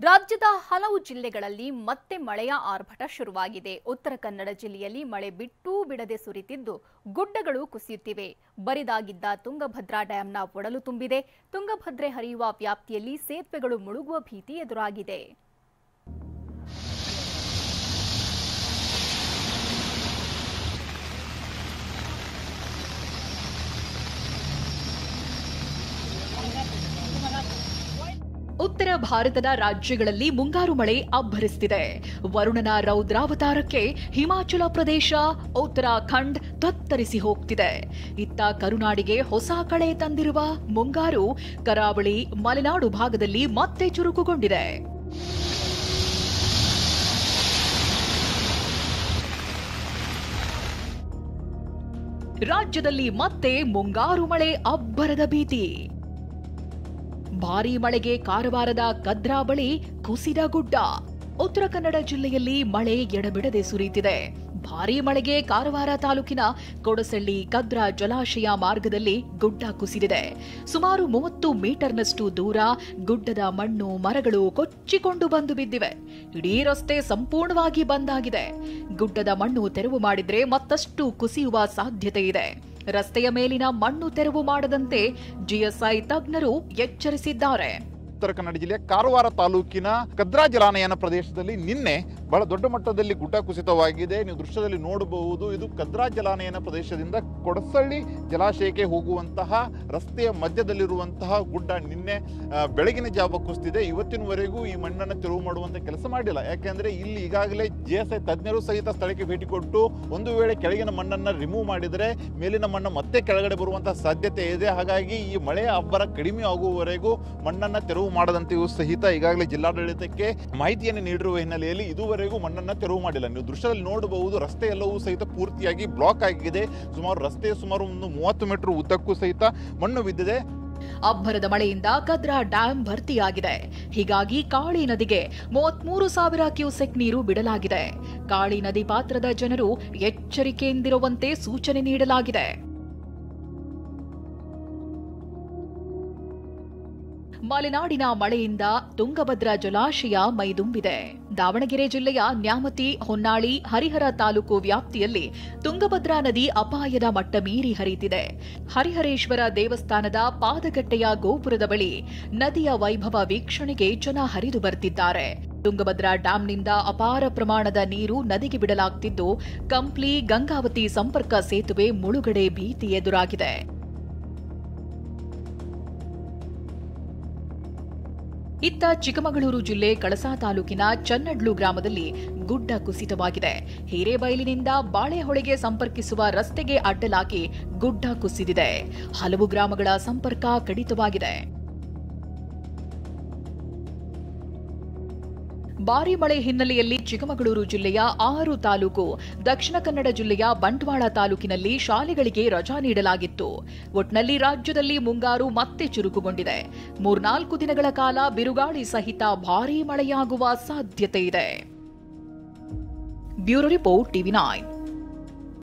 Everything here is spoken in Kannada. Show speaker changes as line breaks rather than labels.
ರಾಜ್ಯದ ಹಲವು ಜಿಲ್ಲೆಗಳಲ್ಲಿ ಮತ್ತೆ ಮಳೆಯ ಆರ್ಭಟ ಶುರುವಾಗಿದೆ. ಉತ್ತರ ಕನ್ನಡ ಜಿಲ್ಲೆಯಲ್ಲಿ ಮಳೆ ಬಿಟ್ಟೂ ಬಿಡದೆ ಸುರಿತಿದ್ದು ಗುಡ್ಡಗಳು ಕುಸಿಯುತ್ತಿವೆ. ಬರಿದಾಗಿದ್ದ ತುಂಗಭದ್ರಾ ಡ್ಯಾಂನ ಒಡಲು ತುಂಬಿದೆ. ತುಂಗಭದ್ರೆ ಹರಿಯುವ ವ್ಯಾಪ್ತಿಯಲ್ಲಿ ಸೇತುವೆಗಳು ಮುಳುಗುವ ಭೀತಿ ಎದುರಾಗಿದೆ. ಉತ್ತರ ಭಾರತದ ರಾಜ್ಯಗಳಲ್ಲಿ ಮುಂಗಾರು ಮಳೆ ಅಬ್ಬರಿಸುತ್ತಿದೆ. ವರುಣನ ರೌದ್ರಾವತಾರಕ್ಕೆ ಹಿಮಾಚಲ ಪ್ರದೇಶ, ಉತ್ತರಾಖಂಡ್ ತತ್ತರಿಸಿ ಹೋಗ್ತಿದೆ. ಇತ್ತ ಕರುನಾಡಿಗೆ ಹೊಸ ಕಳೆ ತಂದಿರುವ ಮುಂಗಾರು ಕರಾವಳಿ, ಮಲೆನಾಡು ಭಾಗದಲ್ಲಿ ಮತ್ತೆ ಚುರುಕುಗೊಂಡಿದೆ. ರಾಜ್ಯದಲ್ಲಿ ಮತ್ತೆ ಮುಂಗಾರು ಮಳೆ ಅಬ್ಬರದ ಭೀತಿ. ಭಾರೀ ಮಳೆಗೆ ಕಾರವಾರದ ಕದ್ರಾ ಬಳಿ ಕುಸಿದ ಗುಡ್ಡ. ಉತ್ತರ ಕನ್ನಡ ಜಿಲ್ಲೆಯಲ್ಲಿ ಮಳೆ ಎಡಬಿಡದೆ ಸುರಿಯುತ್ತಿದೆ. ಭಾರೀ ಮಳೆಗೆ ಕಾರವಾರ ತಾಲೂಕಿನ ಕೊಡಸಳ್ಳಿ ಕದ್ರಾ ಜಲಾಶಯ ಮಾರ್ಗದಲ್ಲಿ ಗುಡ್ಡ ಕುಸಿದಿದೆ. ಸುಮಾರು 30 ಮೀಟರ್ನಷ್ಟು ದೂರ ಗುಡ್ಡದ ಮಣ್ಣು, ಮರಗಳು ಕೊಚ್ಚಿಕೊಂಡು ಬಂದು ಬಿದ್ದಿವೆ. ಇಡೀ ರಸ್ತೆ ಸಂಪೂರ್ಣವಾಗಿ ಬಂದ್ ಆಗಿದೆ. ಗುಡ್ಡದ ಮಣ್ಣು ತೆರವು ಮಾಡಿದ್ರೆ ಮತ್ತಷ್ಟು ಕುಸಿಯುವ ಸಾಧ್ಯತೆ ಇದೆ. ರಸ್ತೆಯ ಮೇಲಿನ ಮಣ್ಣು ತೆರವು ಮಾಡದಂತೆ ಜಿಎಸ್ಐ ತಜ್ಞರು ಎಚ್ಚರಿಸಿದ್ದಾರೆ.
ಉತ್ತರ ಕನ್ನಡ ಜಿಲ್ಲೆಯ ಕಾರವಾರ ತಾಲೂಕಿನ ಕದ್ರಾ ಜಲಾನಯನ ಪ್ರದೇಶದಲ್ಲಿ ನಿನ್ನೆ ಬಹಳ ದೊಡ್ಡ ಮಟ್ಟದಲ್ಲಿ ಗುಡ್ಡ ಕುಸಿತವಾಗಿದೆ. ನೀವು ದೃಶ್ಯದಲ್ಲಿ ನೋಡಬಹುದು. ಇದು ಕದ್ರಾ ಜಲಾನಯನ ಪ್ರದೇಶದಿಂದ ಕೊಡಸಳ್ಳಿ ಜಲಾಶಯಕ್ಕೆ ಹೋಗುವಂತಹ ರಸ್ತೆಯ ಮಧ್ಯದಲ್ಲಿರುವಂತಹ ಗುಡ್ಡ ನಿನ್ನೆ ಬೆಳಗಿನ ಜಾವ ಕುಸಿದಿದೆ. ಇವತ್ತಿನವರೆಗೂ ಈ ಮಣ್ಣನ್ನು ತೆರವು ಮಾಡುವಂತ ಕೆಲಸ ಮಾಡಿಲ್ಲ. ಯಾಕೆಂದ್ರೆ ಇಲ್ಲಿ ಈಗಾಗಲೇ ಜಿಎಸ್ಐ ತಜ್ಞರು ಸಹಿತ ಸ್ಥಳಕ್ಕೆ ಭೇಟಿ ಕೊಟ್ಟು ಒಂದು ವೇಳೆ ಕೆಳಗಿನ ಮಣ್ಣನ್ನು ರಿಮೂವ್ ಮಾಡಿದರೆ ಮೇಲಿನ ಮಣ್ಣು ಮತ್ತೆ ಕೆಳಗಡೆ ಬರುವಂತಹ ಸಾಧ್ಯತೆ ಇದೆ. ಹಾಗಾಗಿ ಈ ಮಳೆಯ ಅಬ್ಬರ ಕಡಿಮೆ ಆಗುವವರೆಗೂ ಮಣ್ಣನ್ನು ತೆರವು ಮಾಡದಂತೆಯೂ ಸಹಿತ ಈಗಾಗಲೇ ಜಿಲ್ಲಾಡಳಿತಕ್ಕೆ ಮಾಹಿತಿಯನ್ನು ನೀಡಿರುವ ಹಿನ್ನೆಲೆಯಲ್ಲಿ ಇದುವರೆಗೂ ಮಣ್ಣನ್ನು ತೆರವು ಮಾಡಿಲ್ಲ. ನೀವು ದೃಶ್ಯದಲ್ಲಿ ನೋಡಬಹುದು. ರಸ್ತೆ ಎಲ್ಲವೂ ಸಹಿತ ಪೂರ್ತಿಯಾಗಿ ಬ್ಲಾಕ್ ಆಗಿದೆ. ರಸ್ತೆ ಸುಮಾರು 30 ಮೀಟರ್ ಉದ್ದಕ್ಕೂ ಸಹಿತ ಮಣ್ಣು ಬಿದ್ದಿದೆ.
ಅಬ್ಬರದ ಮಳೆಯಿಂದ ಕದ್ರಾ ಡ್ಯಾಂ ಭರ್ತಿಯಾಗಿದೆ. ಹೀಗಾಗಿ ಕಾಳಿ ನದಿಗೆ 33,000 ಕ್ಯೂಸೆಕ್ ನೀರು ಬಿಡಲಾಗಿದೆ. ಕಾಳಿ ನದಿ ಪಾತ್ರದ ಜನರು ಎಚ್ಚರಿಕೆಯಿಂದಿರುವಂತೆ ಸೂಚನೆ ನೀಡಲಾಗಿದೆ. ಮಲೆನಾಡಿನ ಮಳೆಯಿಂದ ತುಂಗಭದ್ರಾ ಜಲಾಶಯ ಮೈದುಂಬಿದೆ. ದಾವಣಗೆರೆ ಜಿಲ್ಲೆಯ ನ್ಯಾಮತಿ, ಹೊನ್ನಾಳಿ, ಹರಿಹರ ತಾಲೂಕು ವ್ಯಾಪ್ತಿಯಲ್ಲಿ ತುಂಗಭದ್ರಾ ನದಿ ಅಪಾಯದ ಮಟ್ಟ ಮೀರಿ ಹರಿಯುತ್ತಿದೆ. ಹರಿಹರೇಶ್ವರ ದೇವಸ್ಥಾನದ ಪಾದಗಟ್ಟೆಯ ಗೋಪುರದ ಬಳಿ ನದಿಯ ವೈಭವ ವೀಕ್ಷಣೆಗೆ ಜನ ಹರಿದು ಬರ್ತಿದ್ದಾರೆ. ತುಂಗಭದ್ರಾ ಡ್ಯಾಂನಿಂದ ಅಪಾರ ಪ್ರಮಾಣದ ನೀರು ನದಿಗೆ ಬಿಡಲಾಗುತ್ತಿದ್ದು ಕಂಪ್ಲಿ ಗಂಗಾವತಿ ಸಂಪರ್ಕ ಸೇತುವೆ ಮುಳುಗಡೆ ಭೀತಿ ಎದುರಾಗಿದೆ. ಇತ್ತ ಚಿಕ್ಕಮಗಳೂರು ಜಿಲ್ಲೆ ಕಳಸಾ ತಾಲೂಕಿನ ಚನ್ನಡ್ಲು ಗ್ರಾಮದಲ್ಲಿ ಗುಡ್ಡ ಕುಸಿತವಾಗಿದೆ. ಹಿರೇಬೈಲಿನಿಂದ ಬಾಳೆಹೊಳೆಗೆ ಸಂಪರ್ಕಿಸುವ ರಸ್ತೆಗೆ ಅಡ್ಡಲಾಗಿ ಗುಡ್ಡ ಕುಸಿದಿದೆ. ಹಲವು ಗ್ರಾಮಗಳ ಸಂಪರ್ಕ ಕಡಿತವಾಗಿದೆ. ಭಾರೀ ಮಳೆ ಹಿನ್ನೆಲೆಯಲ್ಲಿ ಚಿಕ್ಕಮಗಳೂರು ಜಿಲ್ಲೆಯ 6 ತಾಲೂಕು, ದಕ್ಷಿಣ ಕನ್ನಡ ಜಿಲ್ಲೆಯ ಬಂಟ್ವಾಳ ತಾಲೂಕಿನಲ್ಲಿ ಶಾಲೆಗಳಿಗೆ ರಜಾ ನೀಡಲಾಗಿತ್ತು. ಒಟ್ನಲ್ಲಿ ರಾಜ್ಯದಲ್ಲಿ ಮುಂಗಾರು ಮತ್ತೆ ಚುರುಕುಗೊಂಡಿದೆ. 3-4 ದಿನಗಳ ಕಾಲ ಬಿರುಗಾಳಿ ಸಹಿತ ಭಾರೀ ಮಳೆಯಾಗುವ ಸಾಧ್ಯತೆ ಇದೆ. Bureau report, TV9.